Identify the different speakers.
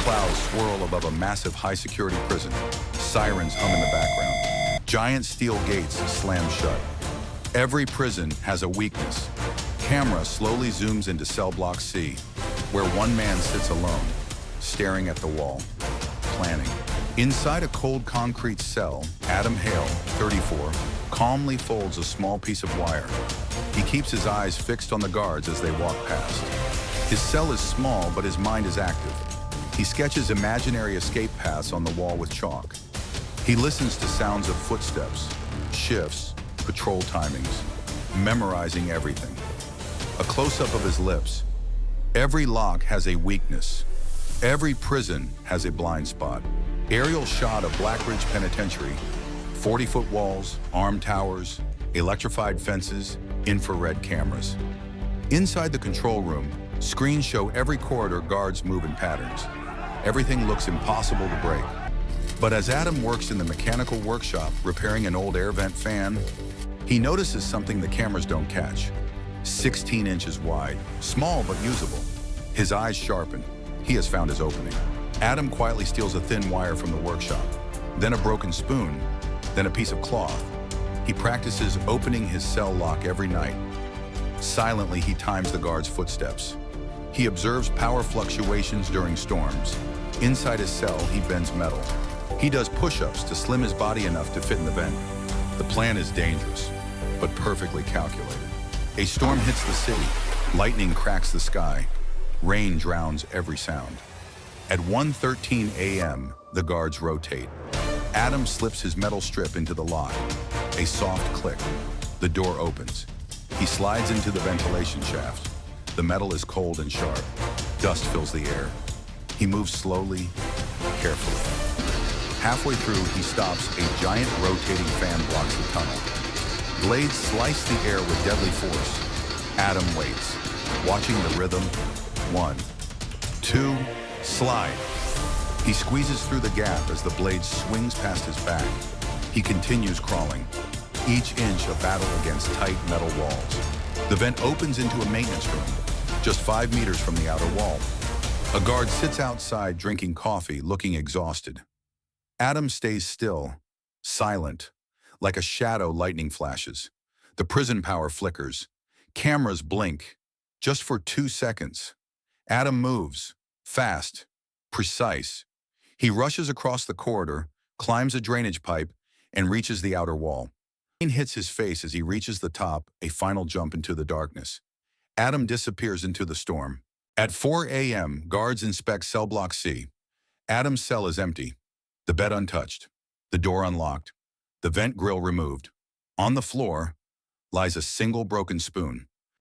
Speaker 1: clouds swirl above a massive high-security prison. Sirens hum in the background. Giant steel gates slam shut. Every prison has a weakness. Camera slowly zooms into cell block C, where one man sits alone, staring at the wall, planning. Inside a cold concrete cell, Adam Hale, 34, calmly folds a small piece of wire. He keeps his eyes fixed on the guards as they walk past. His cell is small, but his mind is active. He sketches imaginary escape paths on the wall with chalk. He listens to sounds of footsteps, shifts, patrol timings, memorizing everything. A close-up of his lips. Every lock has a weakness. Every prison has a blind spot. Aerial shot of Black Ridge Penitentiary. 40-foot walls, armed towers, electrified fences, infrared cameras. Inside the control room, screens show every corridor guards move in patterns. Everything looks impossible to break. But as Adam works in the mechanical workshop repairing an old air vent fan, he notices something the cameras don't catch. 16 inches wide, small but usable. His eyes sharpen. He has found his opening. Adam quietly steals a thin wire from the workshop, then a broken spoon, then a piece of cloth. He practices opening his cell lock every night. Silently, he times the guard's footsteps. He observes power fluctuations during storms. Inside his cell, he bends metal. He does push-ups to slim his body enough to fit in the vent. The plan is dangerous, but perfectly calculated. A storm hits the city. Lightning cracks the sky. Rain drowns every sound. At 1:13 a.m., the guards rotate. Adam slips his metal strip into the lock. A soft click. The door opens. He slides into the ventilation shaft. The metal is cold and sharp. Dust fills the air. He moves slowly, carefully. Halfway through, he stops. A giant rotating fan blocks the tunnel. Blades slice the air with deadly force. Adam waits, watching the rhythm. 1, 2, slide. He squeezes through the gap as the blade swings past his back. He continues crawling, each inch a battle against tight metal walls. The vent opens into a maintenance room, just 5 meters from the outer wall. A guard sits outside drinking coffee, looking exhausted. Adam stays still, silent, like a shadow. Lightning flashes. The prison power flickers. Cameras blink, just for 2 seconds. Adam moves, fast, precise. He rushes across the corridor, climbs a drainage pipe, and reaches the outer wall. Rain hits his face as he reaches the top, a final jump into the darkness. Adam disappears into the storm. At 4 a.m., guards inspect cell block C. Adam's cell is empty, the bed untouched, the door unlocked, the vent grill removed. On the floor lies a single broken spoon.